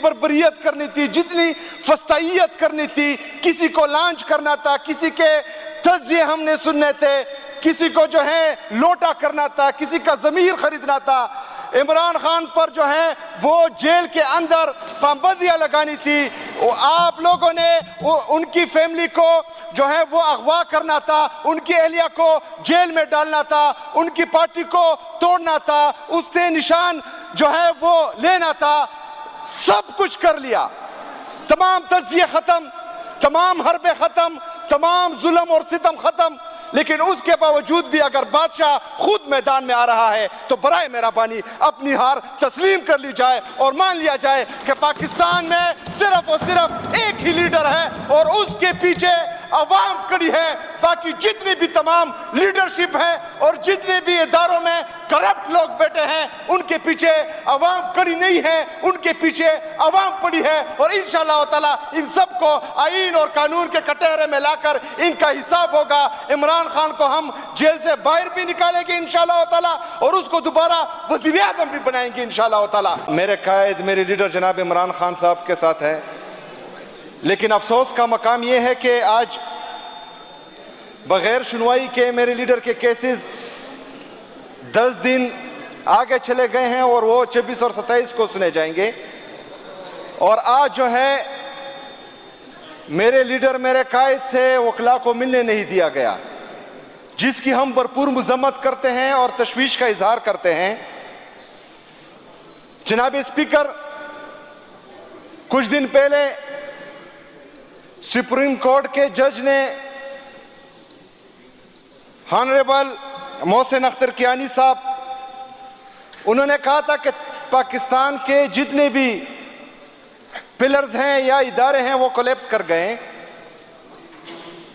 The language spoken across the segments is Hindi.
बर्बरियत करनी थी, जितनी फस्ताइयत करनी थी, किसी को लांच करना था, किसी के तज़्ज़िये हमने सुनने थे, किसी को जो है लोटा करना था, किसी का ज़मीर खरीदना था। इमरान खान पर जो है वो जेल के अंदर पाबंदियां लगानी थी। आप लोगों ने उनकी फैमिली को जो है वो अगवा करना था, उनकी अहलिया को जेल में डालना था, उनकी पार्टी को तोड़ना था, उससे निशान जो है वो लेना था। सब कुछ कर लिया, तमाम तज़्ज़िये खत्म, तमाम हरबे खत्म, तमाम जुल्म और सितम खत्म। लेकिन उसके बावजूद भी अगर बादशाह खुद मैदान में आ रहा है तो बराए मेहरबानी अपनी हार तस्लीम कर ली जाए और मान लिया जाए कि पाकिस्तान में सिर्फ और सिर्फ एक ही लीडर है और उसके पीछे अवाम खड़ी है। बाकी जितनी भी तमाम लीडरशिप है और जितने भी इदारों में करप्ट लोग बैठे हैं उनके पीछे अवाम खड़ी नहीं है, उनके पीछे अवाम पड़ी है। और इंशाअल्लाह ताला इन सबको आईन और कानून के कटहरे में लाकर इनका हिसाब होगा। इमरान खान को हम जेल से बाहर भी निकालेंगे इंशाअल्लाह ताला और उसको दोबारा वज़ीर आज़म भी बनाएंगे इंशाअल्लाह ताला। मेरे कायद, मेरे लीडर जनाब इमरान खान साहब के साथ है, लेकिन अफसोस का मकाम यह है कि आज बगैर सुनवाई के मेरे लीडर के केसेस 10 दिन आगे चले गए हैं और वो 26 और 27 को सुने जाएंगे। और आज जो है मेरे लीडर, मेरे कायद से वकला को मिलने नहीं दिया गया, जिसकी हम भरपूर मजम्मत करते हैं और तशवीश का इजहार करते हैं। जनाब स्पीकर, कुछ दिन पहले सुप्रीम कोर्ट के जज ने ऑनरेबल मोहसिन अख्तर कियानी साहब, उन्होंने कहा था कि पाकिस्तान के जितने भी पिलर्स हैं या इदारे हैं वो कोलैप्स कर गए।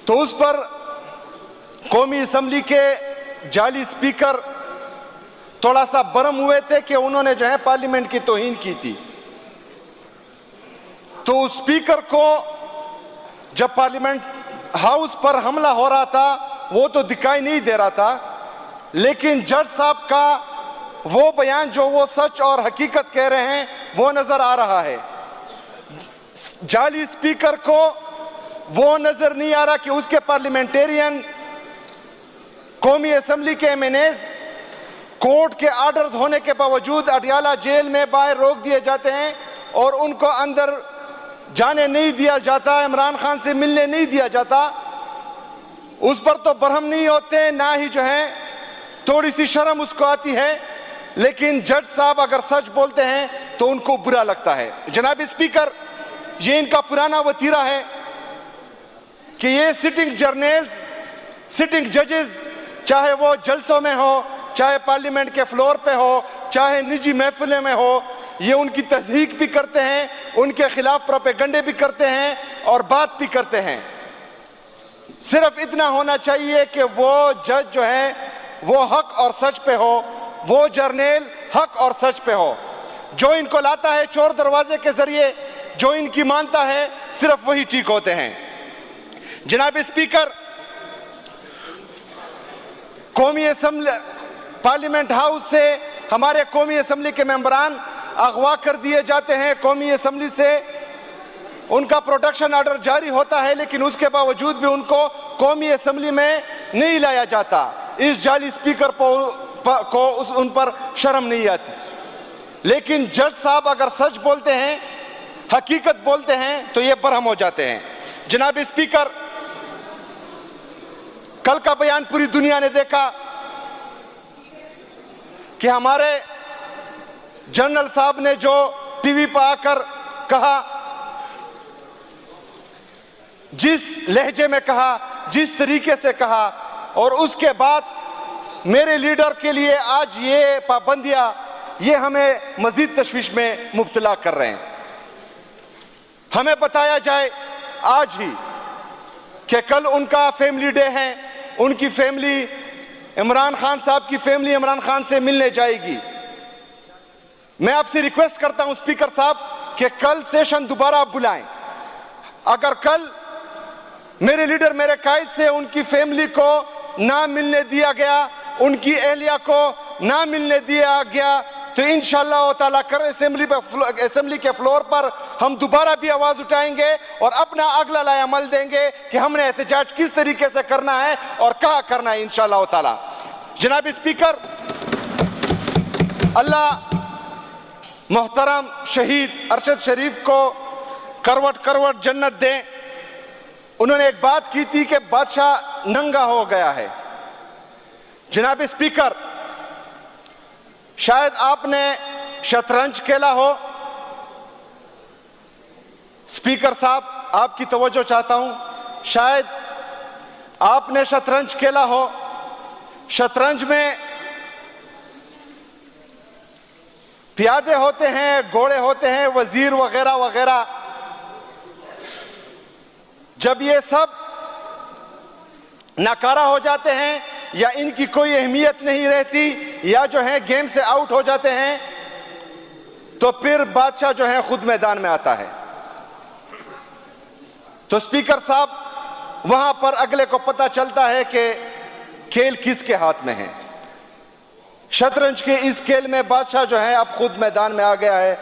तो उस पर कौमी असम्बली के जाली स्पीकर थोड़ा सा बरम हुए थे कि उन्होंने जो है पार्लियामेंट की तौहीन की थी। तो उस स्पीकर को जब पार्लियामेंट हाउस पर हमला हो रहा था वो तो दिखाई नहीं दे रहा था, लेकिन जज साहब का वो बयान जो वो सच और हकीकत कह रहे हैं वो नजर आ रहा है। जाली स्पीकर को वो नजर नहीं आ रहा कि उसके पार्लियामेंटेरियन, कौमी असम्बली के एमएनएज कोर्ट के आर्डर्स होने के बावजूद अडियाला जेल में बाहर रोक दिए जाते हैं और उनको अंदर जाने नहीं दिया जाता, इमरान खान से मिलने नहीं दिया जाता। उस पर तो बरहम नहीं होते, ना ही जो है थोड़ी सी शर्म उसको आती है। लेकिन जज साहब अगर सच बोलते हैं तो उनको बुरा लगता है। जनाब स्पीकर, ये इनका पुराना वतीरा है कि ये सिटिंग जर्नल्स, सिटिंग जजेस, चाहे वो जलसों में हो, चाहे पार्लियामेंट के फ्लोर पे हो, चाहे निजी महफिलों में हो, ये उनकी तस्दीक भी करते हैं, उनके खिलाफ प्रोपेगंडे भी करते हैं और बात भी करते हैं। सिर्फ इतना होना चाहिए कि वो जज जो है वो हक और सच पे हो, वो जर्नल हक और सच पे हो। जो इनको लाता है चोर दरवाजे के जरिए, जो इनकी मानता है, सिर्फ वही ठीक होते हैं। जनाब स्पीकर, कौमी असम्बली पार्लियामेंट हाउस से हमारे कौमी असम्बली के मेंबरान अगवा कर दिए जाते हैं। कौमी असम्बली से उनका प्रोटेक्शन ऑर्डर जारी होता है, लेकिन उसके बावजूद भी उनको कौमी असम्बली में नहीं लाया जाता। इस जाली स्पीकर को उन पर शर्म नहीं आती। लेकिन जज साहब अगर सच बोलते हैं, हकीकत बोलते हैं, तो ये बरहम हो जाते हैं। जनाब स्पीकर, कल का बयान पूरी दुनिया ने देखा कि हमारे जनरल साहब ने जो टीवी पर आकर कहा, जिस लहजे में कहा, जिस तरीके से कहा, और उसके बाद मेरे लीडर के लिए आज ये पाबंदियां, ये हमें मजीद तशवीश में मुब्तला कर रहे हैं। हमें बताया जाए आज ही कि कल उनका फैमिली डे है, उनकी फैमिली, इमरान खान साहब की फैमिली इमरान खान से मिलने जाएगी। मैं आपसे रिक्वेस्ट करता हूं स्पीकर साहब कि कल सेशन दोबारा बुलाएं। अगर कल मेरे लीडर, मेरे कायद से उनकी फैमिली को ना मिलने दिया गया, उनकी अहलिया को ना मिलने दिया गया, तो इंशाअल्लाह ताला कर असेंबली के फ्लोर पर हम दोबारा भी आवाज उठाएंगे और अपना अगला लाए अमल देंगे कि हमने एहतजाज किस तरीके से करना है और कहाँ करना है इंशाअल्लाह ताला। जनाब स्पीकर, अल्लाह मोहतरम शहीद अरशद शरीफ को करवट करवट जन्नत दे। उन्होंने एक बात की थी कि बादशाह नंगा हो गया है। जनाब स्पीकर, शायद आपने शतरंज खेला हो। स्पीकर साहब, आपकी तवज्जो चाहता हूं, शायद आपने शतरंज खेला हो। शतरंज में प्यादे होते हैं, घोड़े होते हैं, वजीर वगैरह वगैरह। जब ये सब नाकारा हो जाते हैं या इनकी कोई अहमियत नहीं रहती या जो है गेम से आउट हो जाते हैं, तो फिर बादशाह जो है खुद मैदान में आता है। तो स्पीकर साहब, वहां पर अगले को पता चलता है कि खेल किसके हाथ में है। शतरंज के इस खेल में बादशाह जो है अब खुद मैदान में आ गया है।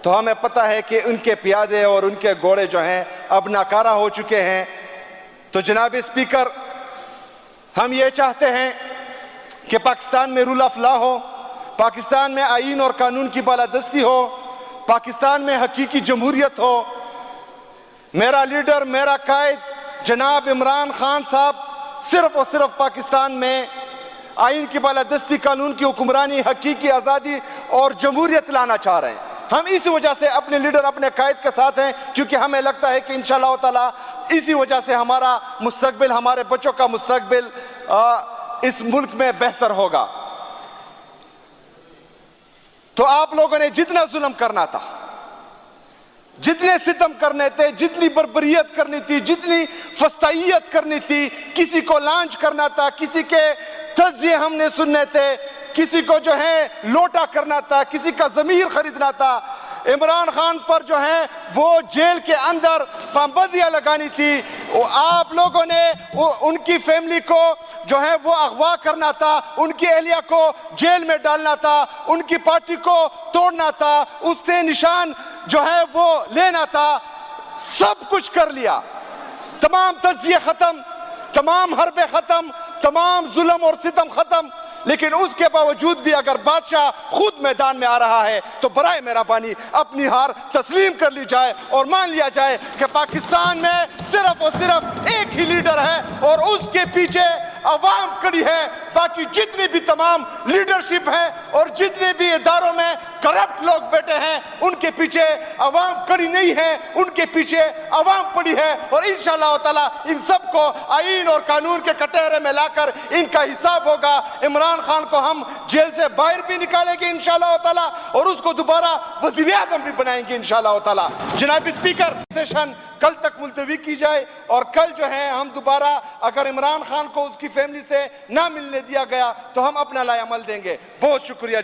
तो हमें पता है कि उनके प्यादे और उनके घोड़े जो हैं अब नाकारा हो चुके हैं। तो जनाब स्पीकर, हम ये चाहते हैं कि पाकिस्तान में रूल ऑफ लॉ हो, पाकिस्तान में आईन और कानून की बालादस्ती हो, पाकिस्तान में हकीकी जमहूरियत हो। मेरा लीडर, मेरा कायद जनाब इमरान खान साहब सिर्फ और सिर्फ पाकिस्तान में आइन की बालादस्ती, कानून की हुक्मरानी, हकीकी आज़ादी और जमहूरियत लाना चाह रहे हैं। हम इसी वजह से अपने लीडर, अपने कायद के साथ हैं, क्योंकि हमें लगता है कि इंशाअल्लाह ताला इसी वजह से हमारा मुस्तकबिल, हमारे बच्चों का मुस्तकबिल इस मुल्क में बेहतर होगा। तो आप लोगों ने जितना जुल्म करना था, जितने सितम करने थे, जितनी बर्बरियत करनी थी, जितनी फस्ताइयत करनी थी, किसी को लांच करना था, किसी के तज़्ज़िये हमने सुनने थे, किसी को जो है लोटा करना था, किसी का ज़मीर खरीदना था, इमरान खान पर जो है वो जेल के अंदर पाबंदियां लगानी थी। वो आप लोगों ने उनकी फैमिली को जो है वो अगवा करना था, उनकी एहलिया को जेल में डालना था, उनकी पार्टी को तोड़ना था, उससे निशान जो है वो लेना था। सब कुछ कर लिया, तमाम तज़्ज़िये खत्म, तमाम हरबे खत्म, तमाम जुल्म और सितम खत्म। लेकिन उसके बावजूद भी अगर बादशाह खुद मैदान में आ रहा है तो बराए मेहरबानी अपनी हार तस्लीम कर ली जाए और मान लिया जाए कि पाकिस्तान में सिर्फ और सिर्फ एक ही लीडर है और उसके पीछे अवाम खड़ी है। बाकी जितनी भी तमाम लीडरशिप है और जितने भी इदारों में करप्ट लोग बैठे हैं, उनके पीछे अवाम खड़ी नहीं है, उनके पीछे अवाम पड़ी है। और इंशाअल्लाह ताला इन सबको आईन और कानून के कटहरे में लाकर इनका हिसाब होगा। इमरान खान को हम जेल से बाहर भी निकालेंगे इंशाअल्लाह ताला और उसको दोबारा वज़ीर आज़म भी बनाएंगे इंशाअल्लाह ताला। जनाब स्पीकर, सेशन कल तक मुलतवी की जाए और कल जो है हम दोबारा, अगर इमरान खान को उसकी फैमिली से ना मिलने दिया गया तो हम अपना लाए अमल देंगे। बहुत शुक्रिया।